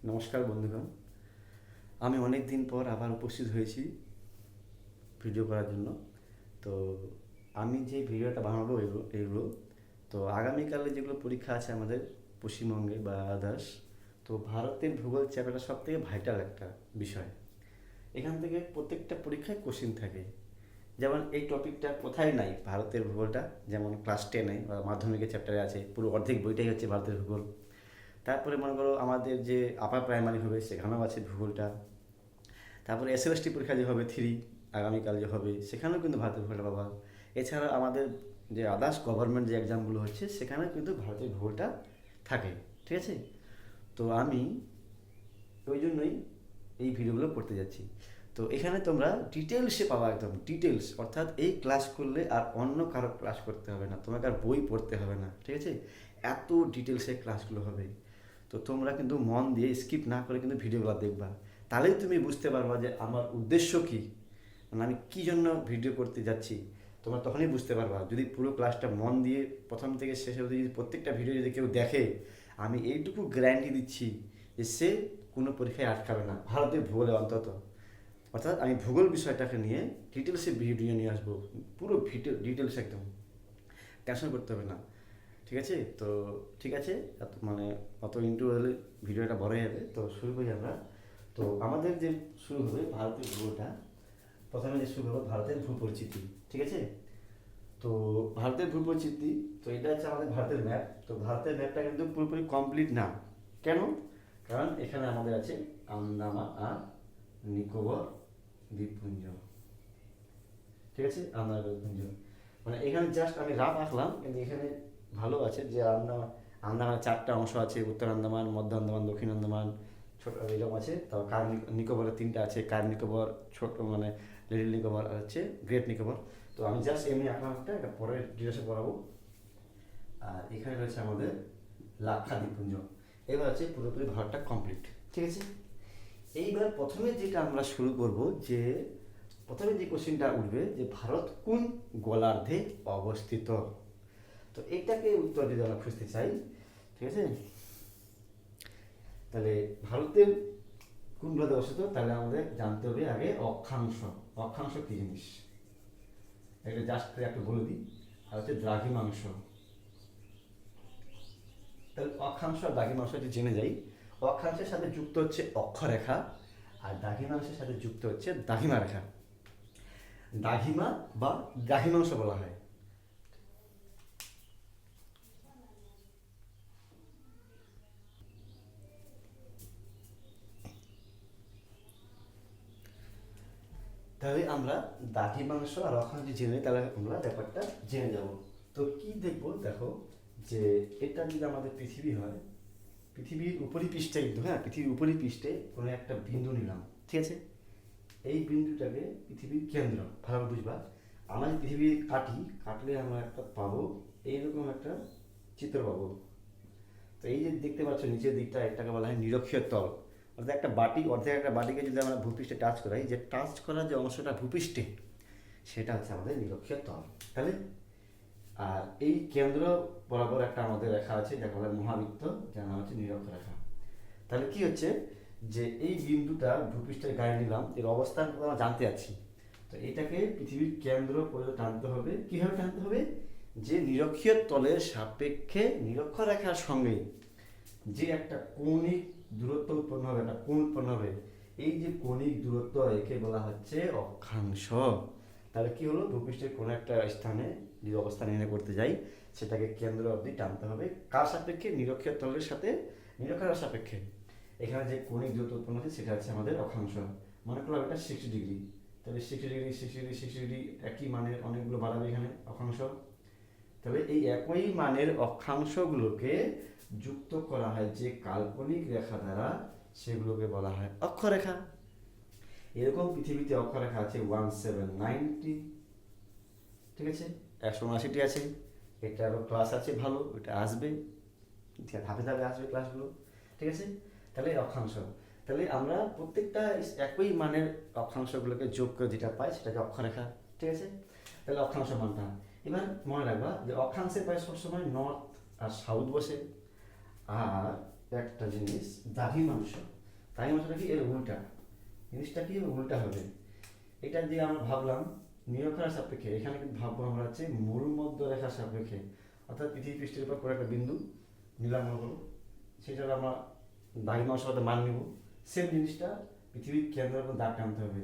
নমস্কার বন্ধুগণ, আমি অনেক দিন পর আবার উপস্থিত হয়েছি ভিডিও করার জন্য। তো আমি যে ভিডিওটা বানাবো এগুলো তো আগামীকালে যেগুলো পরীক্ষা আছে আমাদের পশ্চিমবঙ্গে বা আদার্স, তো ভারতের ভূগোল চ্যাপ্টারটা সব থেকে ভাইটাল একটা বিষয়। এখান থেকে প্রত্যেকটা পরীক্ষায় কোশ্চিন থাকে। যেমন এই টপিকটা কোথায় নাই, ভারতের ভূগোলটা যেমন ক্লাস 10-এ বা মাধ্যমিকের চ্যাপ্টারে আছে, পুরো অর্ধেক বইটাই হচ্ছে ভারতের ভূগোল। তারপরে মনে করো আমাদের যে আপার প্রাইমারি হবে সেখানেও আছে ভূগোলটা। তারপরে এসএলএসটি পরীক্ষা যে হবে 3 আগামীকাল যে হবে সেখানেও কিন্তু ভারতের ভূগোলটা পাবা। এছাড়া আমাদের যে আদার্স গভর্নমেন্ট যে এক্সামগুলো হচ্ছে সেখানেও কিন্তু ভারতের ভূগোলটা থাকে। ঠিক আছে? তো আমি ওই জন্যই এই ভিডিওগুলো করতে যাচ্ছি। তো এখানে তোমরা ডিটেলসে পাবা, একদম ডিটেলস, অর্থাৎ এই ক্লাস করলে আর অন্য কারো ক্লাস করতে হবে না, তোমাকে আর বই পড়তে হবে না। ঠিক আছে? এত ডিটেলসে ক্লাসগুলো হবে। তো তোমরা কিন্তু মন দিয়ে স্কিপ না করে কিন্তু ভিডিওগুলো দেখবা, তাহলেই তুমি বুঝতে পারবা যে আমার উদ্দেশ্য কী, মানে আমি কী জন্য ভিডিও করতে যাচ্ছি। তোমরা তখনই বুঝতে পারবা যদি পুরো ক্লাসটা মন দিয়ে প্রথম থেকে শেষ অবধি যদি প্রত্যেকটা ভিডিও যদি কেউ দেখে, আমি এইটুকু গ্যারান্টি দিচ্ছি যে সে কোনো পরীক্ষায় আটকাবে না ভারতের ভূগোলে অন্তত। অর্থাৎ আমি ভূগোল বিষয়টাকে নিয়ে ডিটেলসে ভিডিও নিয়ে আসবো, পুরো ভিডিও ডিটেলস, একদম টেনশন করতে হবে না। ঠিক আছে? তো ঠিক আছে, মানে অত ইন্টু হলে ভিডিওটা বড় হয়ে যাবে। তো শুরু করি আমরা। তো আমাদের যে শুরু হবে ভারতের ভূগোলটা, প্রথমে যে শুরু হবে ভারতের ভূপরিচিতি। ঠিক আছে? তো ভারতের ভূপরিচিতি, তো এটা হচ্ছে আমাদের ভারতের ম্যাপ। তো ভারতের ম্যাপটা কিন্তু পুরোপুরি কমপ্লিট না। কেন? কারণ এখানে আমাদের আছে আন্দামান আর নিকোবর দ্বীপপুঞ্জ। ঠিক আছে? আন্দামান দ্বীপপুঞ্জ, মানে এখানে জাস্ট আমি রাফ আঁকলাম, কিন্তু এখানে ভালো আছে যে আন্দামান, আন্দামানের 4টা অংশ আছে, উত্তর আন্দামান, মধ্য আন্দামান, দক্ষিণ আন্দামান, ছোট এরকম আছে। তাও কার নিকোবরের 3টা আছে, কার নিকোবর, ছোট মানে লিটল নিকোবর হচ্ছে গ্রেট নিকোবর। তো আমি জাস্ট এমনি আঁকলাম একটা, এটা পরে ডিটেলসে পড়াবো। আর এখানে রয়েছে আমাদের লাক্ষাদ্বীপপুঞ্জ। এবার হচ্ছে পুরোপুরি ভারতটা কমপ্লিট। ঠিক আছে? এইবার প্রথমে যেটা আমরা শুরু করব, যে প্রথমে যে কোশ্চেনটা উঠবে যে ভারত কোন গোলার্ধে অবস্থিত। তো এটাকে উত্তর যদি আমরা খুঁজতে চাই, ঠিক আছে, তাহলে ভারতের কোন গোলার্ধে অবস্থিত, তাহলে আমাদের জানতে হবে আগে অক্ষাংশ। অক্ষাংশ কি জিনিস একটা জাস্ট একটু বলে দিই। আর হচ্ছে দ্রাঘিমাংশ। তাহলে অক্ষাংশ আর দ্রাঘিমাংশ যদি জেনে যাই, অক্ষাংশের সাথে যুক্ত হচ্ছে অক্ষরেখা, আর দ্রাঘিমাংশের সাথে যুক্ত হচ্ছে দ্রাঘিমা রেখা। দ্রাঘিমা বা দ্রাঘিমাংশ বলা হয়। তাহলে আমরা দ্রাঘিমাংশ আর অক্ষাংশ জেনে, তাহলে আমরা ব্যাপারটা জেনে যাব। তো কি দেখবো, দেখো যে এটা যদি আমাদের পৃথিবী হয়, পৃথিবীর উপরিপৃষ্ঠে, কিন্তু হ্যাঁ পৃথিবীর উপরিপৃষ্ঠে কোনো একটা বিন্দু নিলাম। ঠিক আছে? এই বিন্দুটাকে পৃথিবীর কেন্দ্র, ভালো বুঝবা। আমরা যদি পৃথিবী কাটলে আমরা একটা পাবো, এইরকম একটা চিত্র পাবো। তো এই যে দেখতে পাচ্ছ নিচের দিকটা, এটাকে বলা হয় নিরক্ষীয় তল। অর্থাৎ একটা বাটি, অর্ধেক একটা বাটিকে যদি আমরা ভূপৃষ্ঠে টাচ করাই, যে টাচ করার যে অংশটা ভূপৃষ্ঠে, সেটা হচ্ছে আমাদের নিরক্ষীয় তল। তাহলে আর এই কেন্দ্র বরাবর একটা আমাদের রেখা আছে, যাকে বলা হয় মহাবৃত্ত, যার নাম হচ্ছে নিরক্ষরেখা। তাহলে কি হচ্ছে, যে এই বিন্দুটা ভূপৃষ্ঠের গায়ে নিলাম, এর অবস্থান আমরা জানতে যাচ্ছি। তো এটাকে পৃথিবীর কেন্দ্র পর্যন্ত টানতে হবে। কীভাবে টানতে হবে, যে নিরক্ষীয় তলের সাপেক্ষে নিরক্ষরেখার সঙ্গে যে একটা কৌণিক দূরত্ব উৎপন্ন হবে, একটা কোণ উৎপন্ন হবে, এই যে কৌণিক দূরত্ব, একে বলা হচ্ছে অক্ষাংশ। তাহলে কি হলো, ভূপৃষ্ঠের কোনো একটা স্থানে যদি অবস্থান নির্ণয় করতে যাই, সেটাকে কেন্দ্র অবধি টানতে হবে। কার সাপেক্ষে? নিরক্ষীয় তলের সাথে, নিরক্ষরেখার সাপেক্ষে। এখানে যে কৌণিক দূরত্ব উৎপন্ন হচ্ছে সেটা হচ্ছে আমাদের অক্ষাংশ। মনে করলাম এটা 60 ডিগ্রি, তাহলে 60 ডিগ্রি 60 ডিগ্রি 60 ডিগ্রি একই মানের অনেকগুলো বাড়াবে এখানে অক্ষাংশ। তবে এই একই মানের অক্ষাংশগুলোকে যুক্ত করা হয় যে কাল্পনিক রেখা দ্বারা, সেগুলোকে বলা হয় অক্ষরেখা। এরকম পৃথিবীতে অক্ষরেখা আছে 1790। ঠিক আছে? 179টি আছে। এটা আরও ক্লাস আছে, ভালো এটা আসবে, ধাপে ধাপে আসবে ক্লাসগুলো। ঠিক আছে? তাহলে অক্ষাংশ, তাহলে আমরা প্রত্যেকটা একই মানের অক্ষাংশগুলোকে যোগ করে যেটা পাই সেটাকে অক্ষরেখা। ঠিক আছে? তাহলে অক্ষাংশ মানটা এবার মনে রাখবা যে অক্ষাংশের প্রায় সবসময় নর্থ আর সাউথ বসে। আর একটা জিনিস দ্রাঘিমাংশ, দ্রাঘিমাংশটা কি এর উল্টা, জিনিসটা কি উল্টা হবে। এটা যে আমরা ভাবলাম নিরক্ষরেখার সাপেক্ষে, এখানে কিন্তু ভাববো আমরা হচ্ছে মূল মধ্য রেখার সাপেক্ষে, অর্থাৎ পৃথিবী পৃষ্ঠের উপর কোনো একটা বিন্দু নিলাম মনে করো, সেটার আমরা দ্রাঘিমাংশ হতে মান নিব। সেম জিনিসটা পৃথিবীর কেন্দ্রের উপর দাগ টানতে হবে,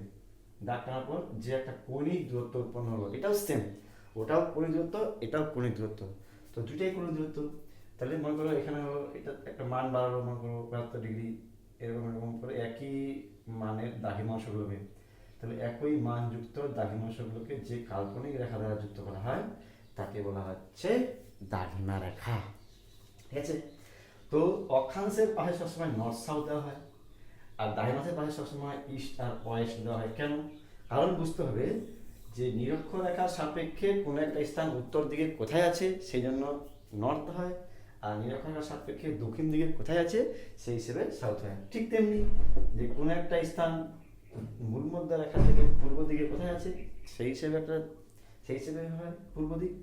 দাগ টানার পর যে একটা কৌণিক দূরত্ব উৎপন্ন হলো, এটাও সেম, ওটাও কৌণিক দূরত্ব, এটাও কৌণিক দূরত্ব, তো দুটাই কৌণিক দূরত্ব। তাহলে মনে করো এখানে হলো এটা একটা মান বাড়ালো, মনে করো 72 ডিগ্রি, এরকম এরকম করে একই মানের দ্রাঘিমাংশগুলোকে, তাহলে একই মানযুক্ত দ্রাঘিমাংশগুলোকে যে কাল্পনিক রেখা দ্বারা যুক্ত করা হয় তাকে বলা হচ্ছে দ্রাঘিমা রেখা। ঠিক আছে, তো অক্ষাংশের পাশে সবসময় নর্থ সাউথ দেওয়া হয়, আর দ্রাঘিমাংশের পাশে সবসময় ইস্ট আর ওয়েস্ট দেওয়া হয়। কেন? কারণ বুঝতে হবে যে নিরক্ষরেখার সাপেক্ষে কোনো একটা স্থান উত্তর দিকে কোথায় আছে সেই জন্য নর্থ হয়, আর নিরক্ষরেখার সাপেক্ষে দক্ষিণ দিকে কোথায় আছে সেই হিসেবে সাউথ হয়। ঠিক তেমনি যে কোনো একটা স্থান মূলমধ্য রেখা থেকে পূর্ব দিকে কোথায় আছে সেই হিসেবে হয় পূর্ব দিক,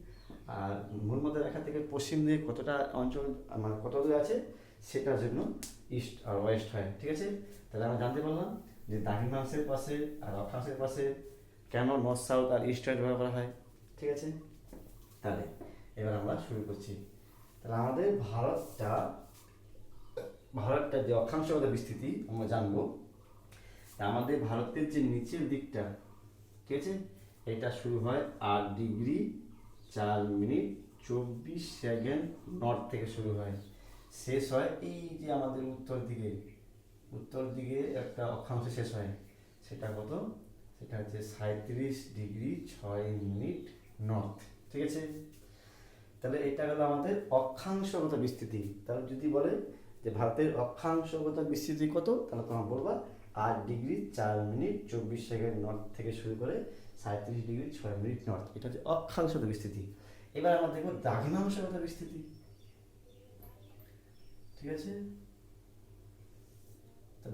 আর মূলমধ্য রেখা থেকে পশ্চিম দিকে কতটা অঞ্চল মানে কত দূরে আছে সেটার জন্য ইস্ট আর ওয়েস্ট হয়। ঠিক আছে, তাহলে আমরা জানতে পারলাম যে দ্রাঘিমাংশের পাশে আর অক্ষাংশের পাশে কেন নর্থ সাউথ আর ইস্ট ওয়েস্ট ব্যবহার করা হয়। ঠিক আছে, তাহলে এবার আমরা শুরু করছি। তাহলে আমাদের ভারতটা যে অক্ষাংশগত বিস্তৃতি আমরা জানবো। আমাদের ভারতের যে নিচের দিকটা, ঠিক আছে, এটা শুরু হয় 8°4'24" নর্থ থেকে শুরু হয়, শেষ হয় এই যে আমাদের উত্তর দিকে একটা অক্ষাংশ শেষ হয়, সেটা কত, সেটা হচ্ছে 37°6' নর্থ। ঠিক আছে, তাহলে এটা হলো আমাদের অক্ষাংশগত বিস্তৃতি। তাহলে যদি বলে যে ভারতের অক্ষাংশগত বিস্তৃতি কত, তাহলে তোমরা বলবা 8°4'24" নর্থ থেকে শুরু করে 37°6' নর্থ, এটা হচ্ছে অক্ষাংশগত বিস্তৃতি। এবার আমরা দেখবো দ্রাঘিমাংশগত বিস্তৃতি। ঠিক আছে,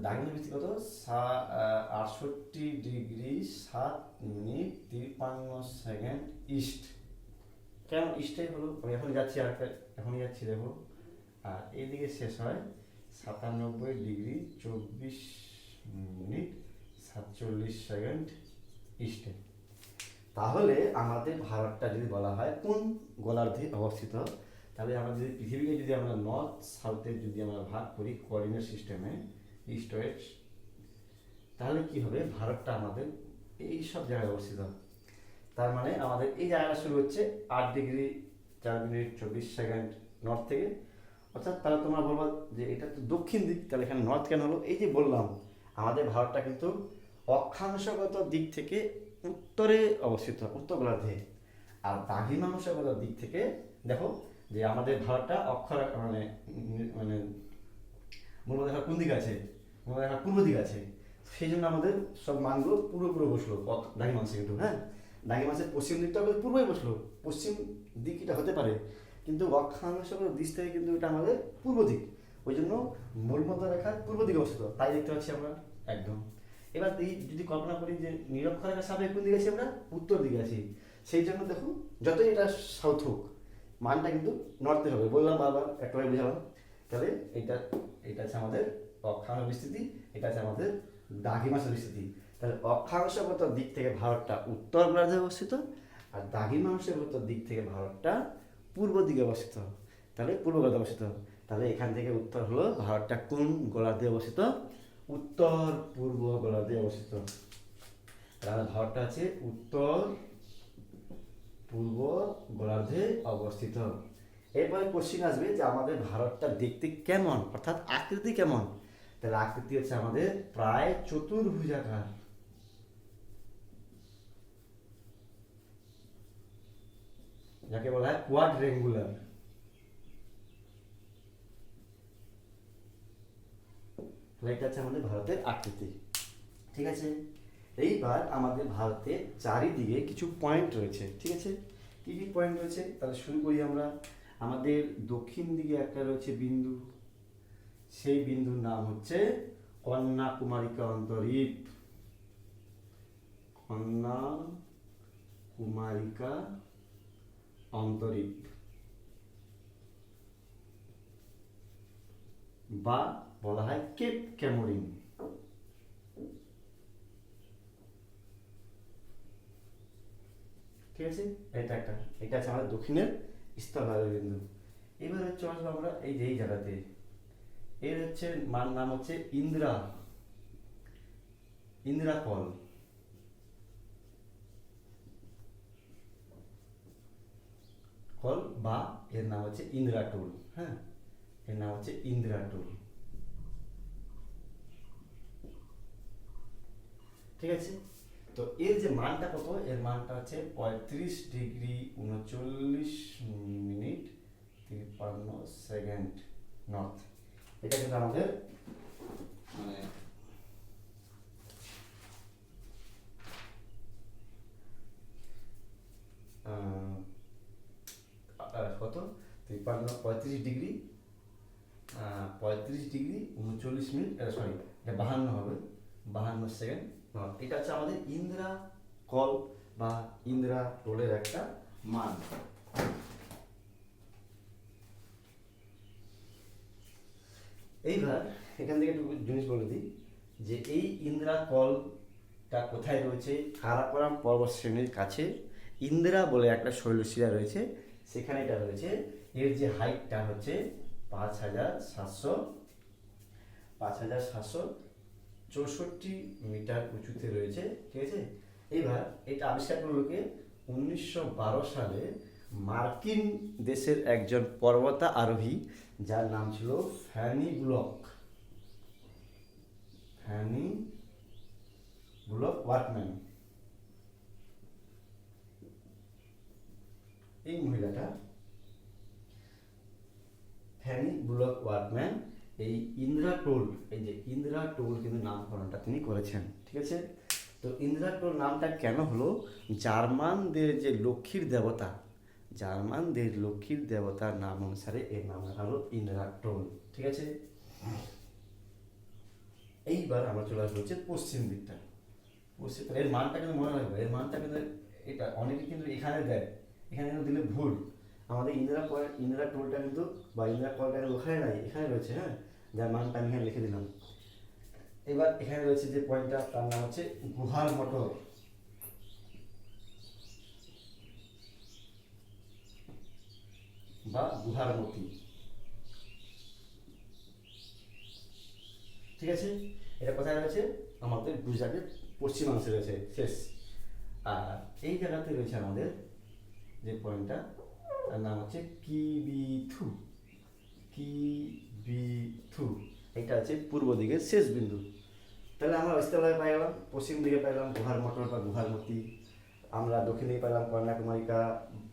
দ্রাঘিমাংশ বিস্তৃতি কত, 68°7' ইস্ট। কেন ইস্টটাই হলো, আমি এখন যাচ্ছি আর এখনই যাচ্ছি দেখো, আর এইদিকে শেষ হয় 97°4'47' ইস্টে। তাহলে আমাদের ভারতটা যদি বলা হয় কোন গোলার্ধে অবস্থিত, তাহলে আমরা যদি পৃথিবীকে যদি আমরা নর্থ সাউথে যদি আমরা ভাগ করি কোঅর্ডিনেট সিস্টেমে ইস্ট ওয়েস্ট, তাহলে কি হবে, ভারতটা আমাদের এই সব জায়গায় অবস্থিত। তার মানে আমাদের এই জায়গাটা শুরু হচ্ছে 8°4'24" নর্থ থেকে, অর্থাৎ তাহলে তোমরা বলবো যে এটা তো দক্ষিণ দিক, তাহলে এখানে নর্থ কেন হলো? এই যে বললাম আমাদের ভারতটা কিন্তু অক্ষাংশগত দিক থেকে উত্তরে অবস্থিত, উত্তর গোলার্ধে, আর দ্রাঘিমাংশগত দিক থেকে দেখো যে আমাদের ভারতটা মানে মানে মূলরেখা কোন দিকে আছে, মূলরেখা পূর্ব দিকে আছে, সেই জন্য আমাদের সব মানগুলো পুরো বসলো দ্রাঘিমাংশে। কিন্তু হ্যাঁ, দ্রাঘিমাংশের পশ্চিম দিকটা পূর্বই বসলো, পশ্চিম দিক এটা হতে পারে, কিন্তু অক্ষাংশগত দিক থেকে কিন্তু এটা আমাদের পূর্ব দিক, ওই জন্য মূলমধ্য রেখার পূর্ব দিকে অবস্থিত, তাই দেখতে পাচ্ছি আমরা একদম। এবার যদি কল্পনা করি যে নিরক্ষরেখার সাপেক্ষে কোন দিকে আছি আমরা, উত্তর দিকে আছি, সেই জন্য দেখুন যতই এটা সাউথ হোক মানটা কিন্তু নর্থে হবে, বললাম বারবার একটাই বুঝালাম। তাহলে এটা আছে আমাদের অক্ষাংশ বিস্তৃতি, এটা আছে আমাদের দ্রাঘিমাংশ বিস্তৃতি। তাহলে অক্ষাংশগত দিক থেকে ভারতটা উত্তর গোলার্ধে অবস্থিত, আর দ্রাঘিমাংশগত দিক থেকে ভারতটা পূর্ব দিকে অবস্থিত, তাহলে পূর্ব গোলার্ধে অবস্থিত। তাহলে এখান থেকে উত্তর হলো ভারতটা কোন গোলার্ধে অবস্থিত, উত্তর পূর্ব গোলার্ধে অবস্থিত। তাহলে ভারতটা আছে উত্তর পূর্ব গোলার্ধে অবস্থিত। এরপরে কোশ্চিন আসবে যে আমাদের ভারতটা দেখতে কেমন, অর্থাৎ আকৃতি কেমন। তাহলে আকৃতি হচ্ছে আমাদের প্রায় চতুর্ভুজাকার, যাকে বলা হয় কোয়াড্রেঙ্গুলার। এটা হচ্ছে আমাদের ভারতের আকৃতি। ঠিক আছে, এইবার আমাদের ভারতের চারিদিকে কিছু পয়েন্ট রয়েছে। ঠিক আছে, কি কি পয়েন্ট রয়েছে, তাহলে শুরু করি আমরা। আমাদের দক্ষিণ দিকে একটা রয়েছে বিন্দু, সেই বিন্দুর নাম হচ্ছে কন্যাকুমারিকা অন্তরীপ। কন্যাকুমারিকা অন্তরীপ বা বলা হয় কেপ ক্যামোরিন। ঠিক আছে, এটা একটা, এটা আছে আমাদের দক্ষিণের স্থলভাগের বিন্দু। এবার হচ্ছে আসবো আমরা এই যে এই জায়গাতে, এর হচ্ছে নাম হচ্ছে ইন্দিরা, ইন্দিরা কল, কল বা এর নাম হচ্ছে ইন্দিরা টোল। হ্যাঁ, এর নাম হচ্ছে ইন্দিরা টোল। ঠিক আছে, তো এর যে মানটা কত, এর মানটা হচ্ছে 35°39'53" নর্থ। এটা কিন্তু আমাদের মানে কত 35°, 35°39', সরি এটা 52 হবে, 52" নর্থ। এটা হচ্ছে আমাদের ইন্দিরা কল বা ইন্দিরা টোলের একটা মান। এইবার এখান থেকে একটু জিনিস বলে দিই যে এই ইন্দিরা কলটা কোথায় রয়েছে, কারাকোরাম পর্বত শ্রেণীর কাছে ইন্দিরা বলে একটা শৈলশিরা রয়েছে, সেখানে এটা রয়েছে। এর যে হাইটটা হচ্ছে 5,764 মিটার উঁচুতে রয়েছে। ঠিক আছে, এবার এটা আবিষ্কার করলো কে, 1912 সালে মার্কিন দেশের একজন পর্বতা আরোহী, যার নাম ছিল ফ্যানি ব্লক, ফ্যানি ব্লক ওয়ার্কম্যান। এই মহিলাটা ফ্যানি ব্লক ওয়ার্কম্যান এই ইন্দিরা টোল, এই যে ইন্দিরা টোল কিন্তু নামকরণটা তিনি করেছেন। ঠিক আছে, তো ইন্দিরা টোল নামটা কেন হলো, জার্মানদের যে লক্ষ্মীর দেবতা, জার্মানদের লক্ষ্মীর দেবতার নাম অনুসারে এর নাম হলো ইন্দিরা টোল। ঠিক আছে, এইবার আমরা চলে আসবো হচ্ছে পশ্চিম দিকটা। পশ্চিম, এর মানটা কিন্তু মনে রাখবে, এর মানটা কিন্তু এটা অনেকে কিন্তু এখানে দেয়, এখানে কিন্তু দিলে ভুল। আমাদের ইন্দিরা টোলটা কিন্তু বা ইন্দিরা কলটা ওখানে নাই, এখানে রয়েছে। হ্যাঁ, যার মানটা আমি এখানে লিখে দিলাম। এবার এখানে রয়েছে যে পয়েন্টটা, তার নাম হচ্ছে গুহার মটর বা গুহার মতি। ঠিক আছে, এটা কোথায় রয়েছে, আমাদের গুজরাটের পশ্চিমাংশে রয়েছে শেষ। আর এই জায়গাতে রয়েছে আমাদের যে পয়েন্টটা, তার নাম হচ্ছে কিবিথু, কিবিথু। এটা হচ্ছে পূর্ব দিকের শেষ বিন্দু। তাহলে আমরা স্থলভাগে পাই গেলাম, পশ্চিম দিকে পাইলাম গুহার মটর বা গুহার মতি, আমরা দক্ষিণ দিকে পাইলাম কন্যাকুমারিকা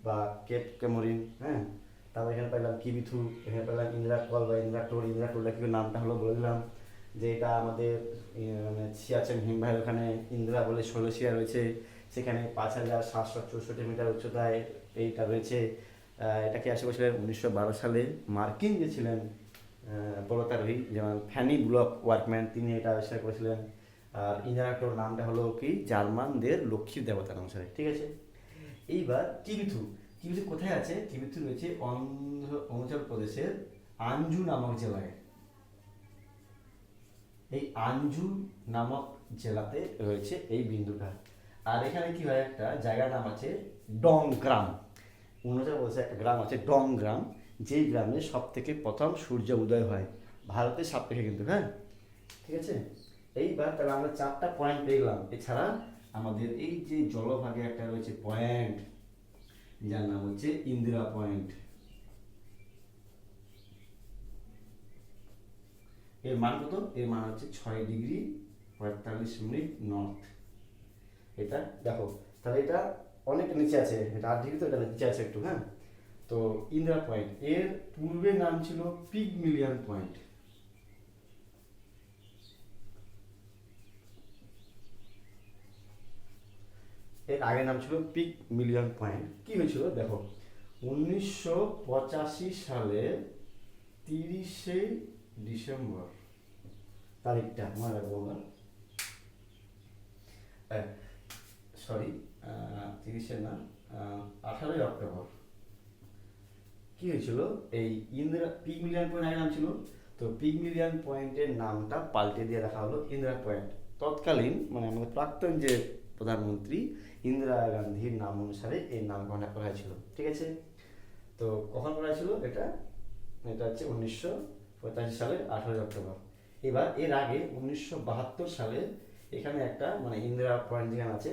বা কেপ ক্যামরিন। হ্যাঁ, তারপর এখানে পাইলাম কিবিথু, এখানে পাইলাম ইন্দিরা কল বা ইন্দিরা টোল। ইন্দিরা টোলটা কি নামটা হলো বলে দিলাম যে এটা আমাদের মানে সিয়াচেন হিমবাহের ওখানে ইন্দিরা বলে শৈলশিরা রয়েছে, সেখানে 5,764 মিটার উচ্চতায় এইটা রয়েছে। এটাকে আসে বলছিলেন 1912 সালে মার্কিন যে ছিলেন পর্বতারোহী, যেমন ফ্যানি ব্লক ওয়ার্কম্যান, তিনি এটা আবিষ্কার করেছিলেন। আর ইন্দিরা টোল নামটা হলো কি, জার্মানদের লক্ষ্মীর দেবতার অনুসারে। ঠিক আছে, এইবার কিবিথু, কিবিথু কোথায় আছে, কিবিথু রয়েছে অরুণাচল প্রদেশের আঞ্জু নামক জেলায়। এই আঞ্জু নামক জেলাতে রয়েছে এই বিন্দুটা। আর এখানে কি হয়, একটা জায়গার নাম আছে ডং গ্রাম, অরুণাচল প্রদেশে একটা গ্রাম আছে ডং গ্রাম, যেই গ্রামে সব থেকে প্রথম সূর্য উদয় হয় ভারতের সাপেক্ষে কিন্তু। হ্যাঁ, ঠিক আছে, এইবার তাহলে আমরা 4টা পয়েন্ট পেয়ে গেলাম। এছাড়া আমাদের এই যে জলভাগে একটা রয়েছে পয়েন্ট, যার নাম হচ্ছে ইন্দিরা পয়েন্ট। এর মান কত, এর মান হচ্ছে 6°45' নর্থ। এটা দেখো, তাহলে এটা অনেক নিচে আছে, এটা 8°, তো এটা নিচে আছে একটু। হ্যাঁ, তো ইন্দিরা পয়েন্ট, এর পূর্বে নাম ছিল পিগমিলিয়ন পয়েন্ট। এর আগের নাম ছিল পিগমিলিয়ন পয়েন্ট। কি হয়েছিল দেখো, 1985 সালের 30শে ডিসেম্বর, তারিখটা মনে রাখবো আমরা, সরি 30শে না, 18ই অক্টোবর কি হয়েছিল, এই ইন্দিরা পিগমিলিয়ন পয়েন্ট আগে নাম ছিল, তো পিগমিলিয়ন পয়েন্টের নামটা পাল্টে দিয়ে রাখা হলো ইন্দিরা পয়েন্ট। তৎকালীন মানে আমাদের প্রাক্তন যে প্রধানমন্ত্রী ইন্দিরা গান্ধীর নাম অনুসারে এর নামকরণ করা হয়েছিল। ঠিক আছে, তো কখন করা হয়েছিল এটা? এটা হচ্ছে 1985 সালের 18 অক্টোবর। এবার এর আগে 1972 সালে এখানে একটা মানে ইন্দিরা পয়েন্ট যেখানে আছে,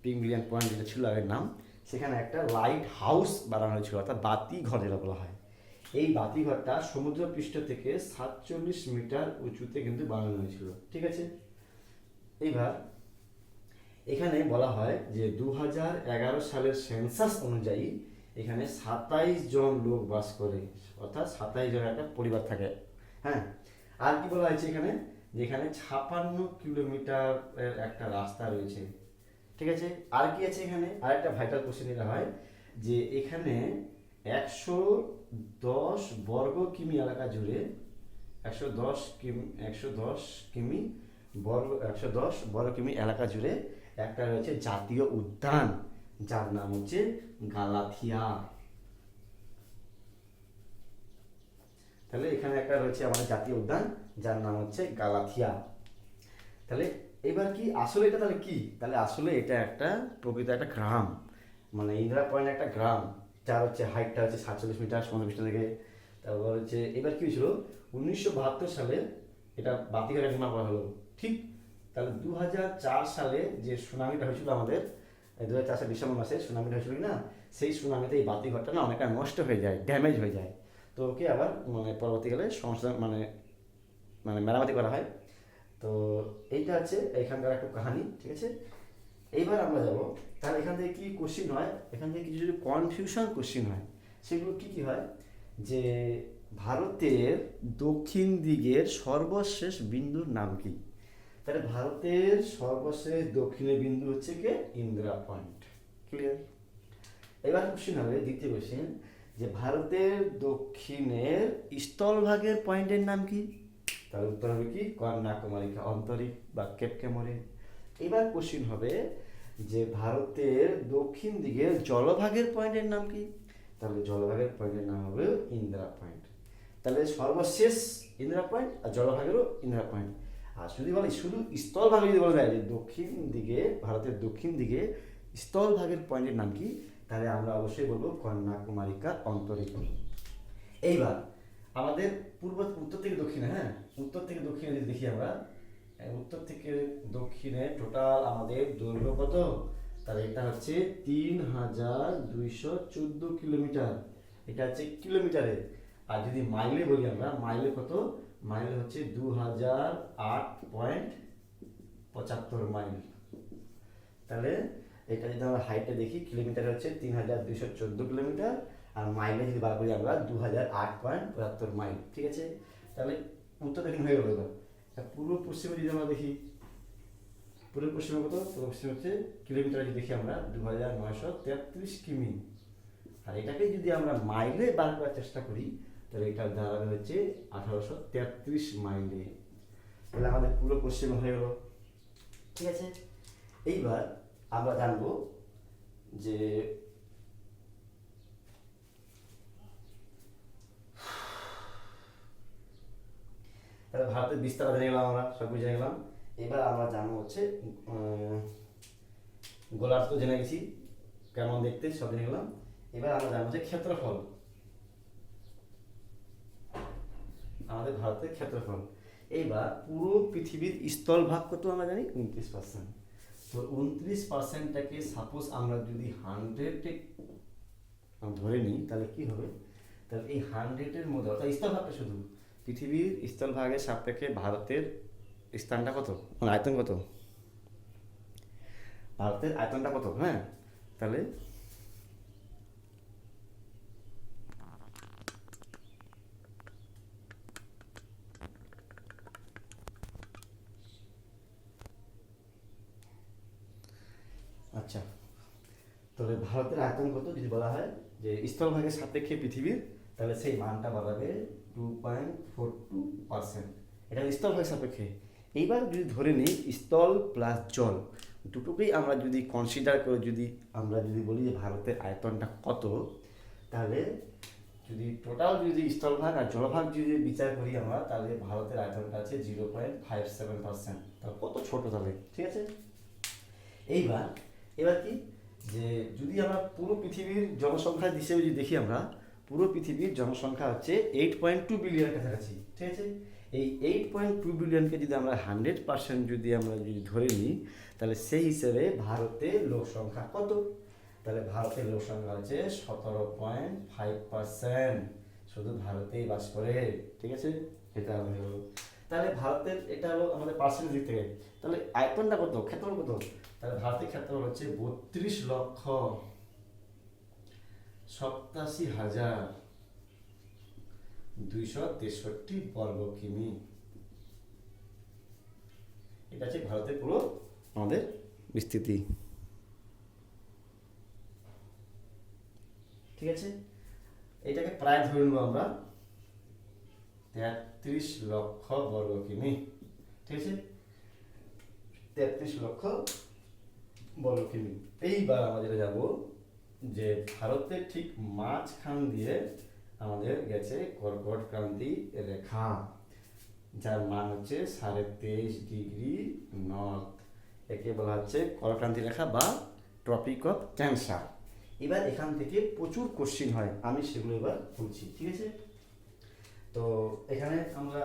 পিঙ্গলিয়ান পয়েন্ট যেটা ছিল আগের নাম, সেখানে একটা লাইট হাউস বানানো হয়েছিল, অর্থাৎ বাতি ঘর যেটা বলা হয়। এই বাতিঘরটা সমুদ্রপৃষ্ঠ থেকে 47 মিটার উঁচুতে কিন্তু বানানো হয়েছিল। ঠিক আছে, এইবার এখানে বলা হয় যে 2011 সালের সেন্সাস অনুযায়ী এখানে 27 জন লোক বাস করে, অর্থাৎ 27 জনের একটা পরিবার থাকে। হ্যাঁ, আর কি বলা হয়েছে এখানে, যেখানে 56 কিলোমিটার একটা রাস্তা রয়েছে। ঠিক আছে, আর কি আছে এখানে? আর একটা ভাইটাল কোশ্চেন এটা হয় যে এখানে 110 বর্গ কিমি এলাকা জুড়ে 110 বর্গ কিমি এলাকা জুড়ে একটা রয়েছে জাতীয় উদ্যান, যার নাম হচ্ছে গালাথিয়া। তাহলে এখানে একটা রয়েছে আমাদের জাতীয় উদ্যান, যার নাম হচ্ছে গালাথিয়া। তাহলে এবার কি আসলে এটা তাহলে কি? তাহলে আসলে এটা একটা প্রকৃত একটা গ্রাম, মানে ইন্দিরা পয়েন্ট একটা গ্রাম, যার হচ্ছে হাইটটা হচ্ছে 47 মিটার সমুদ্র পৃষ্ঠ থেকে। তারপর হচ্ছে এবার কি হয়েছিল, 1972 সালে এটা বাতিঘাটে নির্মাণ করা হলো। ঠিক, তাহলে 2004 সালে যে সুনামিটা হয়েছিল আমাদের, 2004 সালে ডিসেম্বর মাসে সুনামিটা হয়েছিল না, সেই সুনামিতে এই বাতিঘরটা না অনেকটা নষ্ট হয়ে যায়, ড্যামেজ হয়ে যায়। তো ওকে আবার মানে পরবর্তীকালে সংশোধন মানে মানে মেরামতি করা হয়। তো এইটা হচ্ছে এখানকার একটা কাহিনী। ঠিক আছে, এইবার আমরা যাব, তাহলে এখান থেকে কি কোশ্চিন হয়, এখান থেকে কিছু যদি কনফিউশন কোশ্চিন হয়, সেগুলো কি কি হয়, যে ভারতের দক্ষিণ দিকের সর্বশেষ বিন্দুর নাম কি? তাহলে ভারতের সর্বশেষ দক্ষিণের বিন্দু হচ্ছে কি? ইন্দিরা পয়েন্ট। ক্লিয়ার? এবার কোশ্চিন হবে, দ্বিতীয় কোশ্চিন, যে ভারতের দক্ষিণের স্থলভাগের পয়েন্টের নাম কি? তাহলে উত্তর হবে কি? কন্যাকুমারিকা অন্তরীপ বা কেপ ক্যামোরে। এবার কোশ্চিন হবে যে ভারতের দক্ষিণ দিকের জলভাগের পয়েন্টের নাম কি? তাহলে জলভাগের পয়েন্টের নাম হবে ইন্দিরা পয়েন্ট। তাহলে সর্বশেষ ইন্দিরা পয়েন্ট আর জলভাগেরও ইন্দিরা পয়েন্ট। আর যদি বলি শুধু স্থলভাগে যদি বলা যায় যে দক্ষিণ দিকে, ভারতের দক্ষিণ দিকে স্থলভাগের পয়েন্টের নাম কি, তাহলে আমরা অবশ্যই বলবো কন্যাকুমারিকা অন্তরীপ। এইবার আমাদের উত্তর থেকে দক্ষিণে, হ্যাঁ উত্তর থেকে দক্ষিণে যদি দেখি আমরা, উত্তর থেকে দক্ষিণে টোটাল আমাদের দৈর্ঘ্য কত? তাহলে এটা হচ্ছে 3214 কিলোমিটার, এটা হচ্ছে কিলোমিটারে। আর যদি মাইলে বলি আমরা, মাইলে কত? মাইলে হচ্ছে 2008.75 মাইল। তাহলে এটা যদি আমরা হাইটটা দেখি, কিলোমিটার হচ্ছে 3214 কিলোমিটার, আর মাইলে যদি বার করি আমরা 2008.75 মাইল। ঠিক আছে, তাহলে উত্তর দক্ষিণ হয়ে গেল। এবার পূর্ব পশ্চিমে যদি আমরা দেখি, পূর্ব পশ্চিমে কত? পূর্ব পশ্চিমে হচ্ছে কিলোমিটার যদি দেখি আমরা 2933 কিমি, আর এটাকে যদি আমরা মাইলে বার করার চেষ্টা করি, তাহলে এটা দাঁড়াবে হচ্ছে 1833 মাইলে। তাহলে আমাদের পূর্ব পশ্চিমে হয়ে গেল। ঠিক আছে, এইবার আমরা জানবো যে তাহলে ভারতের বিস্তার জেনে গেলাম, আমরা সব কিছু জেনে গেলাম। এবার আমরা জানবো হচ্ছে গোলার্ধ তো জেনে গেছি কেমন দেখতে, সব জেনে গেলাম। এবার আমরা জানবো যে ক্ষেত্রফল, আমাদের ভারতের ক্ষেত্রফল। এইবার পুরো পৃথিবীর স্থলভাগ কত আমরা জানি? 29%। তো 29%টাকে সাপোজ আমরা যদি 100-এ ধরে নিই, তাহলে কি হবে? তাহলে এই 100-এর মধ্যে, অর্থাৎ স্থলভাগটা শুধু, পৃথিবীর স্থলভাগের সাপেক্ষে ভারতের স্থানটা কত, মানে আয়তন কত, ভারতের আয়তনটা কত? হ্যাঁ, তাহলে আচ্ছা, তাহলে ভারতের আয়তন কত যদি বলা হয় যে স্থলভাগের সাপেক্ষে পৃথিবীর, তাহলে সেই মানটা বাড়াবে 2.42%। এটা স্থলভাগের সাপেক্ষে। এইবার যদি ধরে নিই স্থল প্লাস জল দুটোকেই আমরা যদি কনসিডার করে যদি আমরা যদি বলি যে ভারতের আয়তনটা কত, তাহলে যদি টোটাল যদি স্থলভাগ আর জলভাগ যদি বিচার করি আমরা, তাহলে ভারতের আয়তনটা আছে 0.57%। তাহলে কত ছোট তাহলে। ঠিক আছে, এইবার এবার কি, যে যদি আমরা পুরো পৃথিবীর জনসংখ্যা হিসেবে যদি দেখি, আমরা পুরো পৃথিবীর জনসংখ্যা হচ্ছে 8.2 বিলিয়নের কাছাকাছি, ঠিক আছে। এই 8.2 বিলিয়নকে যদি আমরা 100% যদি আমরা যদি ধরে নিই, তাহলে সেই হিসেবে ভারতের লোক সংখ্যা কত? তাহলে ভারতের লোক সংখ্যা হচ্ছে 17.5%, শুধু ভারতেই বাস করে, ঠিক আছে। এটা হলো, তাহলে ভারতের এটা হলো আমাদের পার্সেন্টেজ দিক থেকে। তাহলে আয়তনটা কত, ক্ষেত্রফল কত? তাহলে ভারতের ক্ষেত্রফল হচ্ছে 32,87,263 বর্গ কিমি। এটা হচ্ছে ভারতের পুরো আমাদের বিস্তৃতি, ঠিক আছে। এটাকে প্রায় ধরে নেবো আমরা 33 লক্ষ বর্গ কিমি, ঠিক আছে। 33 লক্ষ বর্গ কিমি। এইবার আমরা যেটা যাবো, যে ভারতের ঠিক মাঝখান দিয়ে আমাদের গেছে কর্কট ক্রান্তি রেখা, যার মান হচ্ছে 23.5° একে বলা হচ্ছে কর্কটক্রান্তি রেখা বা ট্রপিক অফ ক্যান্সার। এবার এখান থেকে প্রচুর কোশ্চিন হয়, আমি সেগুলো এবার বলছি, ঠিক আছে। তো এখানে আমরা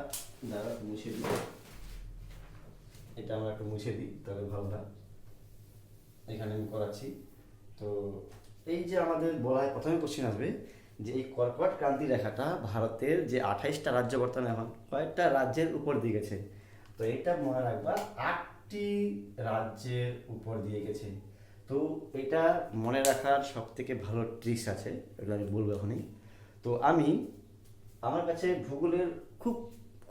দাঁড়া মুছে দিই, এটা আমরা একটু মুছে দিই তাহলে ভালো হয়। এখানে আমি করাচ্ছি। তো এই যে আমাদের বলা হয়, প্রথমে কোশ্চিন আসবে যে এই কর্কট ক্রান্তি রেখাটা ভারতের যে 28টা রাজ্য বর্তমানে এখন কয়েকটা রাজ্যের উপর দিয়ে গেছে, তো এটা মনে রাখবা 8টি রাজ্যের উপর দিয়ে গেছে। তো এটা মনে রাখার সব থেকে ভালো ট্রিক্স আছে, এটা আমি বলবো এখনই। তো আমার কাছে ভূগোলের খুব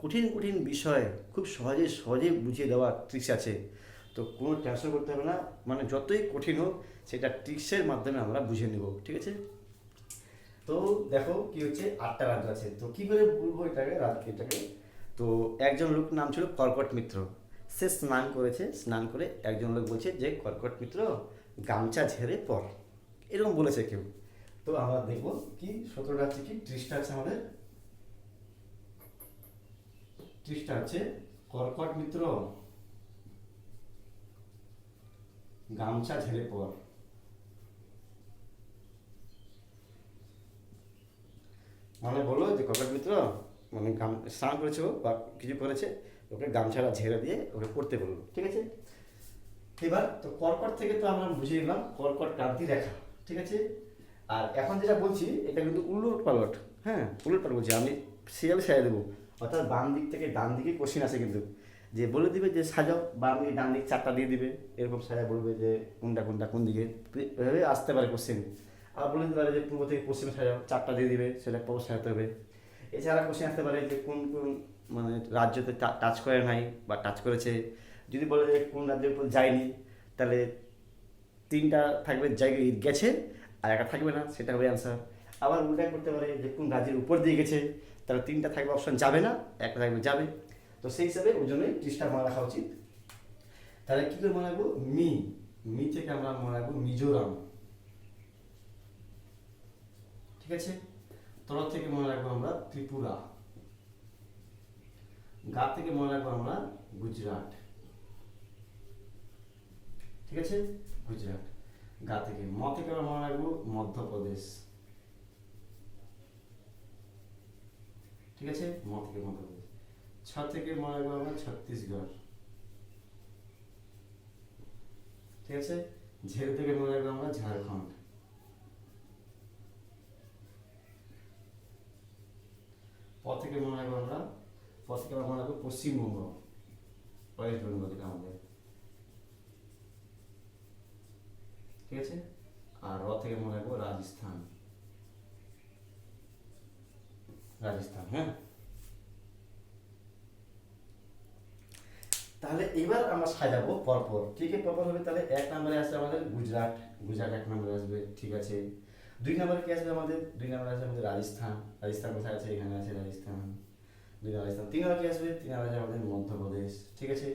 কঠিন কঠিন বিষয় খুব সহজে সহজে বুঝিয়ে দেওয়ার ট্রিক্স আছে। তো কোনো টেনশন করতে হবে না, মানে যতই কঠিন হোক সেটা ট্রিক্সের মাধ্যমে আমরা বুঝে নেব, ঠিক আছে। তো দেখো কি হচ্ছে, 8টা রাজ্য আছে, তো কি করে বলবো এটাকে এটাকে। তো একজন লোক নাম ছিল কর্কট মিত্র, সে স্নান করেছে, স্নান করে একজন লোক বলছে যে কর্কট মিত্র গামছা ঝেড়ে পর, এরকম বলেছে কেউ। তো আমরা দেখবো কি 17টা আছে, কি 30টা আছে আমাদের, 30টা আছে কর্কট মিত্র গামছা ঝেড়ে পর। মানে বললো যে কর্কট মিত্র মানে স্নান করেছে ও বা কিছু করেছে, ওকে গামছাটা ঝেড়ে দিয়ে ওকে পড়তে বললো, ঠিক আছে। এবার তো কর্কট থেকে তো আমরা বুঝিয়ে নিলাম কর্কট ক্রান্তি রেখা, ঠিক আছে। আর এখন যেটা বলছি এটা কিন্তু উলট পালট, হ্যাঁ উলট পালট বলছি আমি, সিরিয়াল সাজিয়ে দেবো। অর্থাৎ বাম দিক থেকে ডান দিকে কোশ্চিন আসে কিন্তু, যে বলে দিবে যে সাজাও, বাম দিকে ডান দিক 4টা দিয়ে দিবে, এরকম সাজা বলবে যে কোনটা কোনটা কোন দিকে, এভাবে আসতে পারে কোশ্চেন। আর বলে দিতে পারে যে পূর্ব থেকে পশ্চিমে সাজাও, 4টা দিয়ে দিবে, সেটা পর সাজাতে হবে। এছাড়া কোশ্চেন আসতে পারে যে কোন কোন মানে রাজ্যতে টাচ করে নাই বা টাচ করেছে। যদি বলে যে কোন রাজ্যের উপর যায়নি, তাহলে 3টা থাকবে জায়গায় গেছে আর একটা থাকবে না, সেটা হবে অ্যান্সার। আবার উল্টাই করতে পারে যে কোন রাজ্যের উপর দিয়ে গেছে, তাহলে 3টা থাকবে অপশন যাবে না, একটা থাকবে যাবে। তো সেই হিসাবে ওই জন্যই 30টা মনে রাখা উচিত। তাহলে কী করে মনে রাখবো, মি থেকে আমরা মনে রাখবো মিজোরাম, ঠিক আছে। তরফ থেকে মনে রাখবো আমরা ত্রিপুরা, গা থেকে মনে রাখবো আমরা গুজরাট, ঠিক আছে, গুজরাট গা থেকে। থেকে আমরা মনে রাখবো মধ্যপ্রদেশ, ঠিক আছে, থেকে মধ্যপ্রদেশ। থেকে মনে রাখবো আমরা ছত্তিশগড়, ঠিক আছে। ঝেড়ে থেকে মনে রাখবো আমরা ঝাড়খণ্ড, থেকে মনে রাখবো আমরা মনে রাখবো পশ্চিমবঙ্গ, ওয়েস্ট বেঙ্গল যেটা আমাদের, ঠিক আছে। আর থেকে মনে রাখবো রাজস্থান, হ্যাঁ। তাহলে এবার আমরা সাজাবো পরপর, ঠিক আছে, পরপর হবে। তাহলে 1 নম্বরে আসবে আমাদের গুজরাট, 1 নম্বরে আসবে, ঠিক আছে। 2 নম্বরে কি আসবে আমাদের, 2 নম্বরে আসবে আমাদের রাজস্থান, কোথায় আছে, এখানে আছে রাজস্থান, 2 রাজস্থান। 3 নম্বরে কি আসবে, 3 নম্বরে আসবে আমাদের মধ্যপ্রদেশ, ঠিক আছে।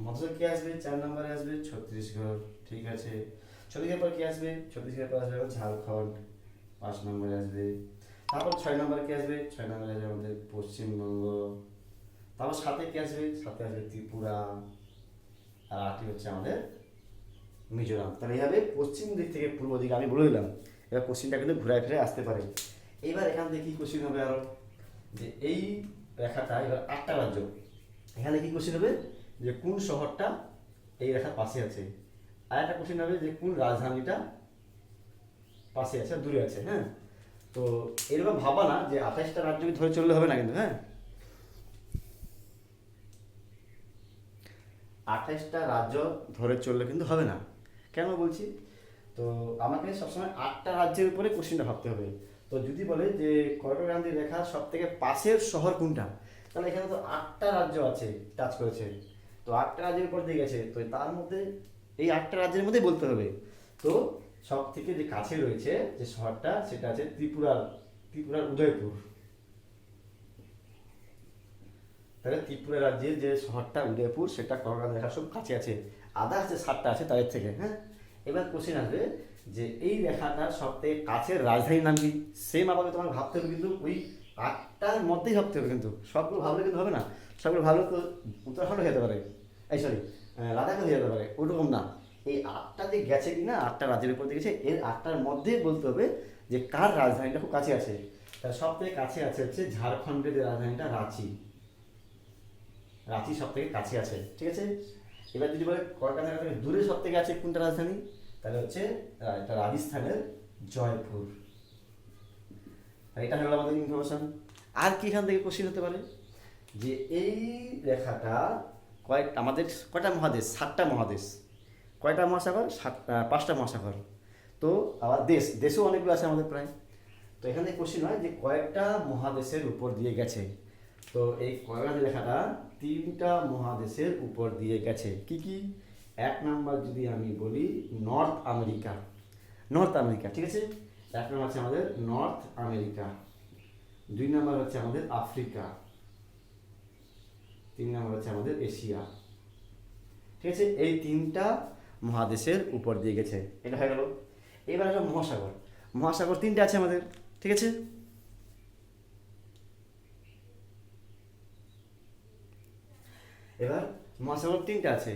মধ্যপ্রদেশ কি আসবে, 4 নম্বরে আসবে ছত্তিশগড়, ঠিক আছে। ছত্তিশগড় পর কি আসবে, ছত্তিশগড় পর আসবে ঝাড়খণ্ড, 5 নম্বরে আসবে। তারপর 6 নম্বরে কি আসবে, 6 নম্বরে আসবে আমাদের পশ্চিমবঙ্গ। তারপর 7-এ কি আসবে, 7-এ আসবে ত্রিপুরা। আর 8-ই হচ্ছে আমাদের মিজোরাম। তাহলে এইভাবে পশ্চিম দিক থেকে পূর্ব দিকে আমি বলে দিলাম। এবার কোশ্চিনটা কিন্তু ঘুরে ফিরে আসতে পারে। এইবার এখান থেকে কী কোশ্চিন হবে আরও, যে এই রেখাটা এবার 8টা রাজ্য, এখানে কি কোশ্চিন হবে যে কোন শহরটা এই রেখার পাশে আছে, আর একটা কোশ্চিন হবে যে কোন রাজধানীটা পাশে আছে দূরে আছে। হ্যাঁ, তো এরকম ভাবা না যে 28টা রাজ্যকে ধরে চললে হবে না কিন্তু। হ্যাঁ, 28টা রাজ্য ধরে চললে কিন্তু হবে না। কেন বলছি, তো আমাকে সবসময় 8টা রাজ্যের উপরে কোশ্চিনটা ভাবতে হবে। তো যদি বলে যে কর্কট গান্ধী রেখার সব থেকে পাশের শহর কোনটা, তাহলে এখানে তো 8টা রাজ্য আছে টাচ করেছে, তো 8টা রাজ্যের উপর দিয়ে গেছে, তো তার মধ্যে এই 8টা রাজ্যের মধ্যেই বলতে হবে। তো সব থেকে যে কাছে রয়েছে যে শহরটা সেটা আছে ত্রিপুরার উদয়পুর। তাহলে ত্রিপুরা রাজ্যের যে শহরটা উদয়পুর সেটা কর্কট রেখার সব কাছে আছে, আদার্স যে 7টা আছে তাদের থেকে। হ্যাঁ, এবার কোশ্চেন আসবে যে এই রেখাটার সব থেকে কাছের রাজধানীর নাম কি, সেম আবার তোমার ভাবতে হবে, কিন্তু ওই 8টার মধ্যেই ভাবতে হবে, কিন্তু সবগুলো ভাবলে কিন্তু হবে না। সবগুলো ভালো তো উত্তরাখণ্ড হয়ে যেতে পারে, এই সরি লাদাখ হয়ে যেতে পারে, ওরকম না। এই 8টা যে গেছে কি না, 8টা রাজ্যের উপর দিয়ে গেছে, এর 8টার মধ্যেই বলতে হবে যে কার রাজধানীটা খুব কাছে আছে। তার সব থেকে কাছে আছে হচ্ছে ঝাড়খণ্ডের যে রাজধানীটা রাঁচি, রাঁচি সব থেকে কাছে আছে, ঠিক আছে। এবার যদি বলে কলকাতা থেকে দূরে সব থেকে আছে কোনটা রাজধানী, তাহলে হচ্ছে এটা রাজস্থানের জয়পুর। আর এটা হলো আমাদের ইনফরমেশন। আর কি এখান থেকে কোশ্চিন হতে পারে, যে এই রেখাটা আমাদের কয়টা মহাদেশ, 7টা মহাদেশ, কয়টা মহাসাগর, 5টা মহাসাগর। তো আবার দেশও অনেকগুলো আছে আমাদের প্রায়। তো এখানে কোশ্চিন হয় যে কয়েকটা মহাদেশের উপর দিয়ে গেছে। তো এই কয়লার রেখাটা 3টা মহাদেশের উপর দিয়ে গেছে। কি কি, 1 নাম্বার যদি আমি বলি নর্থ আমেরিকা, ঠিক আছে। 1 নাম্বার হচ্ছে আমাদের নর্থ আমেরিকা, 2 নাম্বার হচ্ছে আমাদের আফ্রিকা, 3 নাম্বার হচ্ছে আমাদের এশিয়া, ঠিক আছে। এই 3টা মহাদেশের উপর দিয়ে গেছে, এটা হয়ে গেল। এবার একটা মহাসাগর 3টে আছে আমাদের, ঠিক আছে। এবার মহাসাগর 3টা আছে,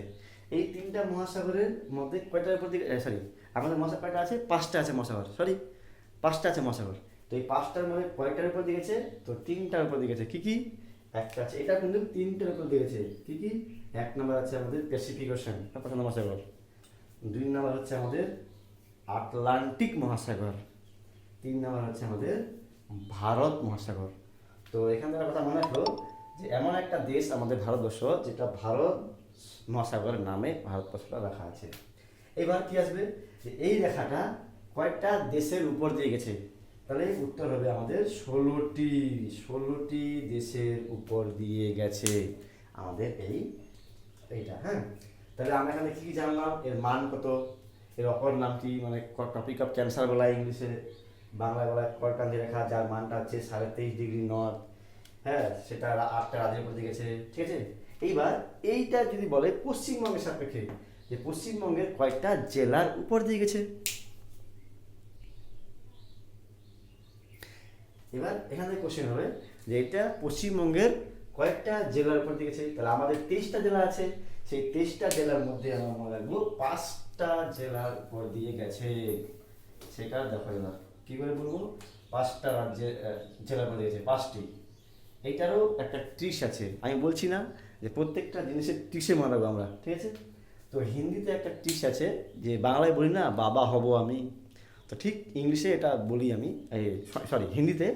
এই 3টা মহাসাগরের মধ্যে কয়টার উপর দিকে, সরি আমাদের মহাসাগর কয়টা আছে, 5টা আছে মহাসাগর, সরি 5টা আছে মহাসাগর। তো এই 5টার মধ্যে কয়টার উপর দিয়ে গেছে, তো 3টার উপর দিয়ে গেছে। কি কি, একটা আছে, এটা কিন্তু 3টার উপর দিয়ে গেছে। কি কি, 1 নাম্বার আছে আমাদের প্যাসিফিক ওশান, প্রশান্ত মহাসাগর, 2 নাম্বার হচ্ছে আমাদের আটলান্টিক মহাসাগর, 3 নাম্বার হচ্ছে আমাদের ভারত মহাসাগর। তো এখান থেকে কথা মনে রাখলো যে এমন একটা দেশ আমাদের ভারতবর্ষ যেটা ভারত মহাসাগরের নামে ভারতবর্ষটা রাখা আছে। এবার কি আসবে, যে এই রেখাটা কয়েকটা দেশের উপর দিয়ে গেছে, তাহলে উত্তর হবে আমাদের 16টি দেশের উপর দিয়ে গেছে আমাদের এইটা। হ্যাঁ, তাহলে আমরা এখানে কি জানলাম, এর মান কত, এর অপর নাম কি, মানে টপিক অফ ক্যান্সার বলা ইংলিশে, বাংলায় বলা কর্কান্তি রেখা, যার মানটা হচ্ছে 23.5 ডিগ্রি নর্থ। হ্যাঁ, সেটা 8টা রাজ্যের উপর দিয়ে গেছে, ঠিক আছে। এইবার এইটা যদি বলে পশ্চিমবঙ্গের সাপেক্ষে, যে পশ্চিমবঙ্গের কয়েকটা জেলার উপর দিয়ে গেছে। এবার এখান থেকে কোশ্চেন হবে যে এটা পশ্চিমবঙ্গের কয়েকটা জেলার উপর দিয়ে গেছে, তাহলে আমাদের 23টা জেলা আছে, সেই 23টা জেলার মধ্যে আমরা মনে রাখবো 5টা জেলার উপর দিয়ে গেছে। সেটা দেখো এবার কি করে বলবো, 5টা রাজ্যের জেলার উপর দিয়ে গেছে, 5টি। এইটারও একটা ট্রিস আছে, আমি বলছি না যে প্রত্যেকটা জিনিসের ট্রিসে মনে রাখবো আমরা, ঠিক আছে। তো হিন্দিতে একটা ট্রিস আছে, যে বাংলায় বলি না বাবা হব আমি, তো ঠিক ইংলিশে এটা বলি আমি, সরি হিন্দিতে